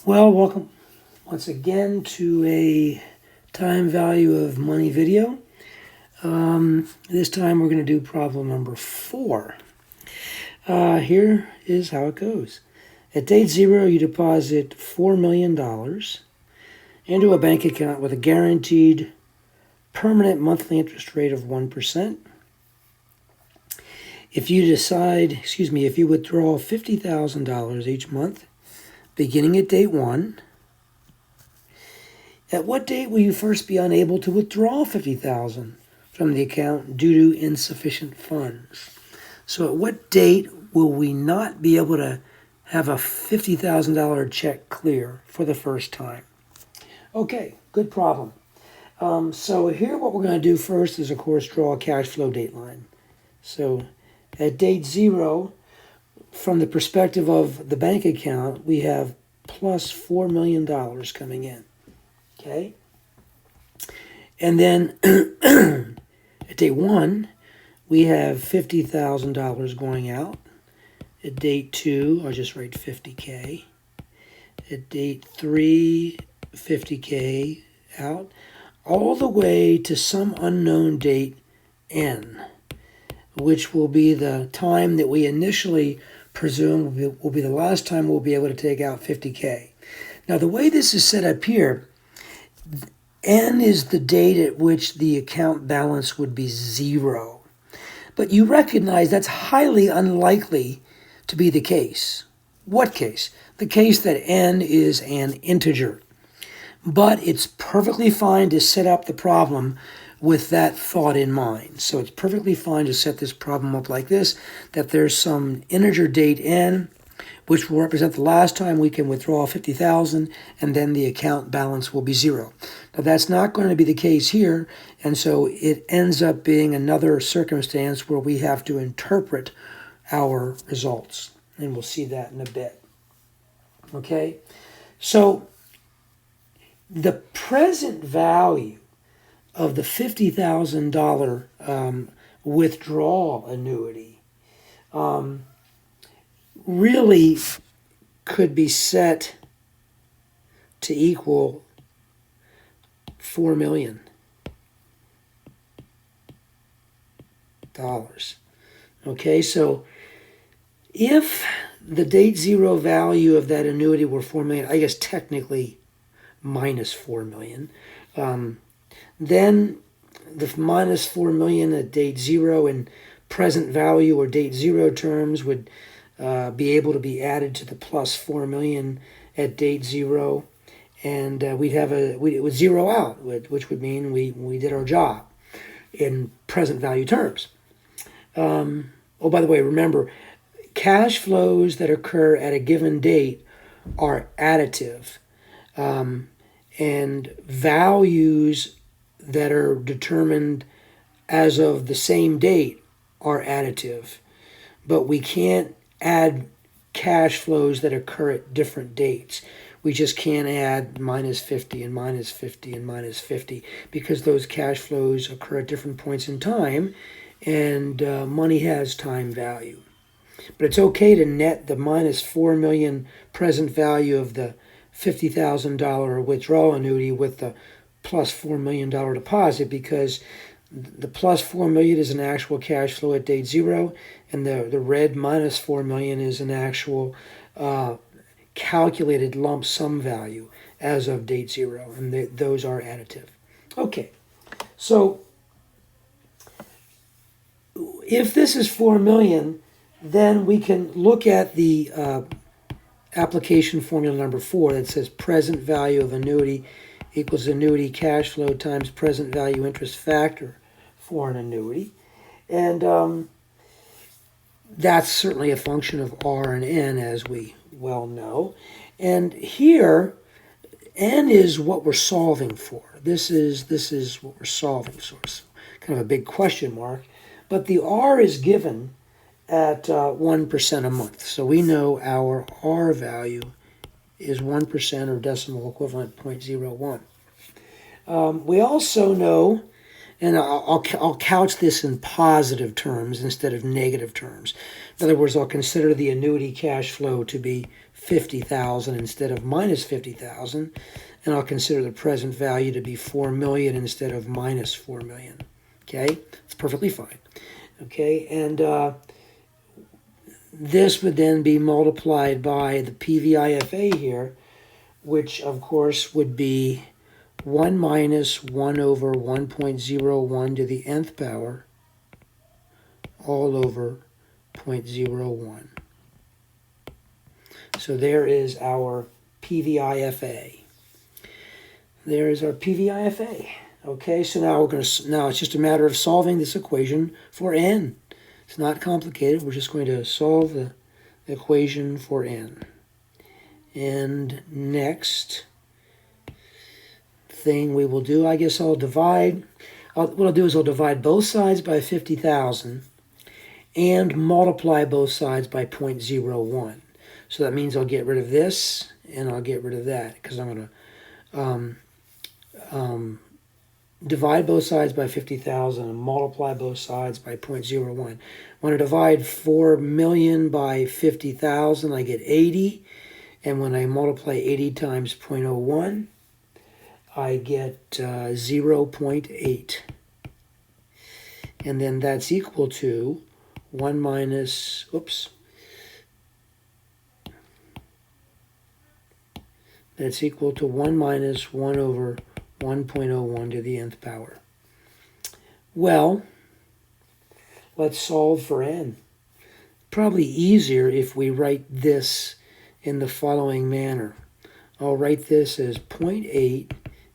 Well, welcome once again to a time value of money video. This time we're going to do problem number 4. Here is how it goes. At date 0, you deposit $4 million into a bank account with a guaranteed permanent monthly interest rate of 1%. If you withdraw $50,000 each month, beginning at date 1, at what date will you first be unable to withdraw $50,000 from the account due to insufficient funds? So at what date will we not be able to have a $50,000 check clear for the first time? Okay, good problem. So here what we're going to do first is, of course, draw a cash flow date line. So at date 0, from the perspective of the bank account, we have plus $4 million coming in, okay? And then at date 1, we have $50,000 going out. At date 2, I'll just write 50K. At date 3, 50K out, all the way to some unknown date N, which will be the time that we initially presume will be the last time we'll be able to take out 50K. Now, the way this is set up here, N is the date at which the account balance would be 0. But you recognize that's highly unlikely to be the case. What case? The case that N is an integer. But it's perfectly fine to set up the problem with that thought in mind. So it's perfectly fine to set this problem up like this, that there's some integer date N, which will represent the last time we can withdraw 50,000, and then the account balance will be 0. Now that's not going to be the case here, and so it ends up being another circumstance where we have to interpret our results, and we'll see that in a bit. Okay, so the present value of the $50,000 withdrawal annuity really could be set to equal $4 million. Okay, so if the date 0 value of that annuity were $4 million, I guess technically minus $4 million, then the minus $4 million at date 0 in present value or date 0 terms would be able to be added to the plus $4 million at date 0, and it would zero out, which would mean we did our job in present value terms. Oh, by the way, remember, cash flows that occur at a given date are additive, and values that are determined as of the same date are additive, but we can't add cash flows that occur at different dates. We just can't add minus 50 and minus 50 and minus 50 because those cash flows occur at different points in time, and money has time value. But it's okay to net the minus $4 million present value of the $50,000 withdrawal annuity with the plus $4 million deposit, because the plus $4 million is an actual cash flow at date 0, and the red minus $4 million is an actual calculated lump sum value as of date 0, and those are additive. Okay, so if this is $4 million, then we can look at the application formula number 4 that says present value of annuity equals annuity cash flow times present value interest factor for an annuity. And that's certainly a function of R and N, as we well know. And here, N is what we're solving for. This is what we're solving for. So kind of a big question mark. But the R is given at 1% a month. So we know our R value is 1% or decimal equivalent 0.01. We also know and I'll couch this in positive terms instead of negative terms. In other words, I'll consider the annuity cash flow to be 50,000 instead of minus 50,000, and I'll consider the present value to be 4 million instead of minus 4 million. Okay, it's perfectly fine. Okay, and this would then be multiplied by the PVIFA here, which of course would be 1 minus 1 over 1.01 to the nth power all over 0.01. So there is our PVIFA. There is our PVIFA. Okay, so now it's just a matter of solving this equation for n. It's not complicated. We're just going to solve the equation for n. And next thing we will do, I guess what I'll do is I'll divide both sides by 50,000 and multiply both sides by 0.01. So that means I'll get rid of this and I'll get rid of that, because I'm going to divide both sides by 50,000 and multiply both sides by 0.01. When I divide 4 million by 50,000, I get 80. And when I multiply 80 times 0.01, I get 0.8. And then that's equal to 1 minus, that's equal to 1 minus 1 over 1.01 to the nth power. Well, let's solve for n. Probably easier if we write this in the following manner. I'll write this as 0.8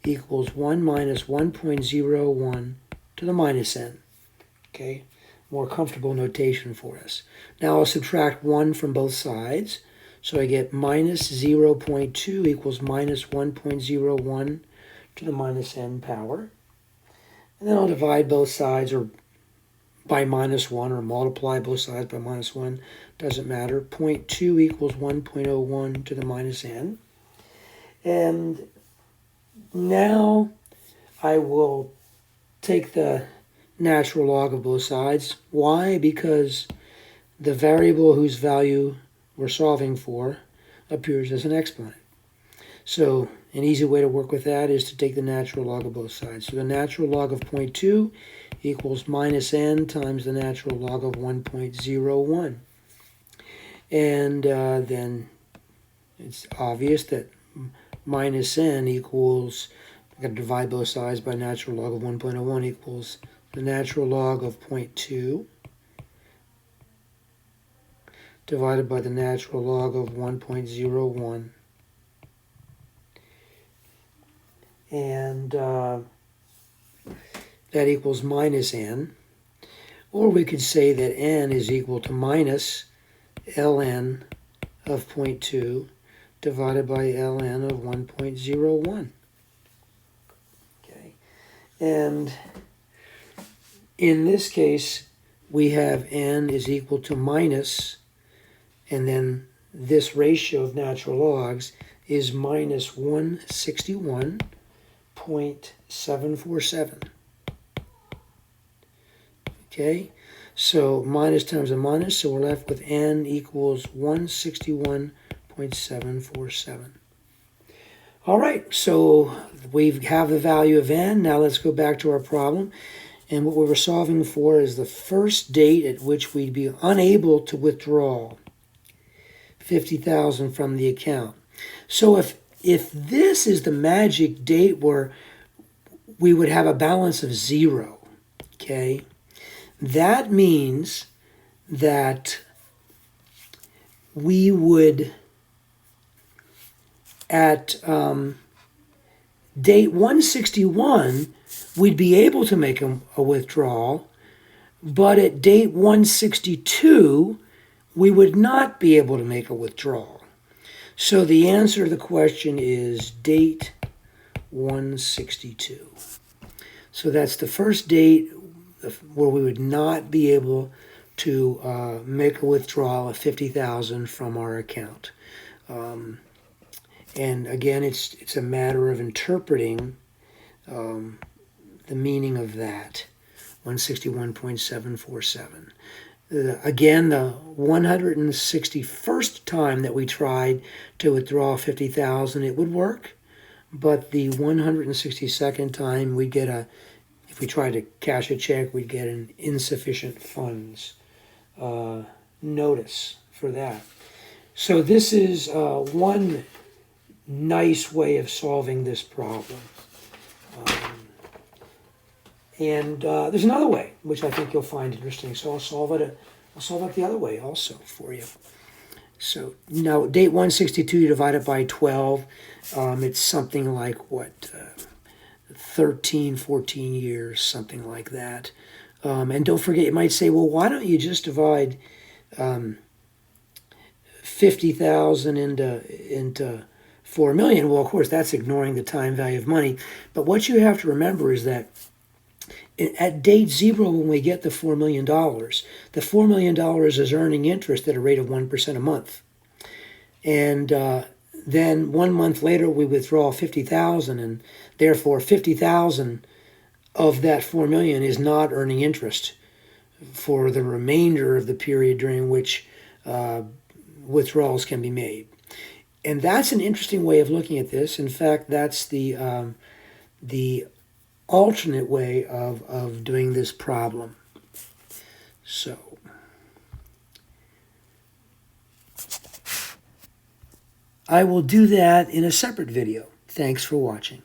equals 1 minus 1.01 to the minus n. Okay, more comfortable notation for us. Now I'll subtract 1 from both sides. So I get minus 0.2 equals minus 1.01 to the minus n power. And then I'll divide both sides or by minus 1 or multiply both sides by minus 1. Doesn't matter. 0.2 equals 1.01 to the minus n. And now I will take the natural log of both sides. Why? Because the variable whose value we're solving for appears as an exponent. So an easy way to work with that is to take the natural log of both sides. So the natural log of 0.2 equals minus n times the natural log of 1.01. And then it's obvious that minus n equals, I've got to divide both sides by natural log of 1.01 equals the natural log of 0.2 divided by the natural log of 1.01. And that equals minus n. Or we could say that n is equal to minus ln of 0.2 divided by ln of 1.01. Okay. And in this case, we have n is equal to minus, and then this ratio of natural logs is minus 161.747. Okay, so minus times a minus, so we're left with n equals 161.747. All right, so we have the value of n. Now let's go back to our problem. And what we were solving for is the first date at which we'd be unable to withdraw 50,000 from the account. So if this is the magic date where we would have a balance of 0, okay, that means that we would, at date 161, we'd be able to make a withdrawal, but at date 162, we would not be able to make a withdrawal. So the answer to the question is date 162. So that's the first date where we would not be able to make a withdrawal of 50,000 from our account. And again, it's a matter of interpreting the meaning of that, 161.747. Again, the 161st time that we tried to withdraw 50,000, it would work. But the 162nd time, we'd get if we tried to cash a check, we'd get an insufficient funds notice for that. So this is one nice way of solving this problem. And there's another way, which I think you'll find interesting. So I'll solve it the other way also for you. So now date 162, you divide it by 12. It's something like, what, 13, 14 years, something like that. And don't forget, you might say, well, why don't you just divide 50,000 into 4 million? Well, of course, that's ignoring the time value of money. But what you have to remember is that at date 0, when we get the $4 million, the $4 million is earning interest at a rate of 1% a month. And then 1 month later, we withdraw 50,000, and therefore 50,000 of that 4 million is not earning interest for the remainder of the period during which withdrawals can be made. And that's an interesting way of looking at this. In fact, that's the alternate way of doing this problem. So I will do that in a separate video. Thanks for watching.